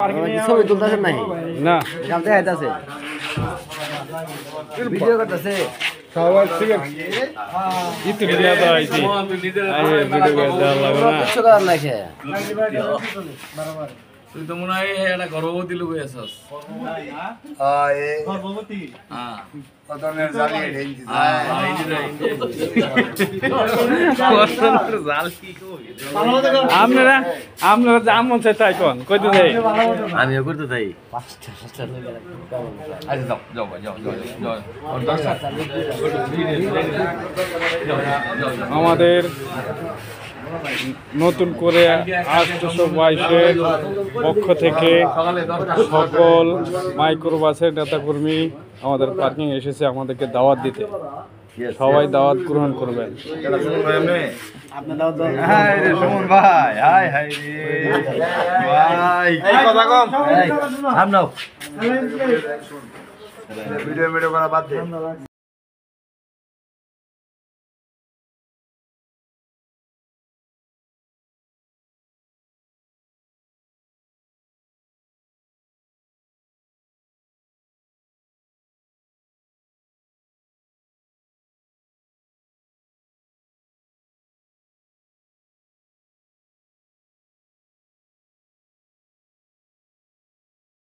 ছবি তুলতেছেন নাই না কাম দেখাইতেছে ভিডিও করতেছে সবাই ঠিক আছে ইতি ভিডিও তো আইছি আই ভিডিও করে দেওয়া লাগে না কিছু করার নাই খে তুই তো মনে হয় একটা গর্ভবতী লোক আছিস গর্ভবতী হ্যাঁ কতনের জালি ঢেঞ্জি আপনারা আপনারা যা মন চাই তাই কোন কইতে যাই আমিও করতে চাই আচ্ছা যাও যাও যাও যাও আমাদের নতুন করে 822-এর পক্ষ থেকে সকল মাইক্রোবাসের নেতাকর্মী আমাদের পার্কিং এসেছে আমাদেরকে দাওয়াত দিতে। সবাই দাওয়াত গ্রহণ করবেন। সুমন ভাই হাই হাই রে ভাই এই কথা কম সামনাও ভিডিও করা বাদ দে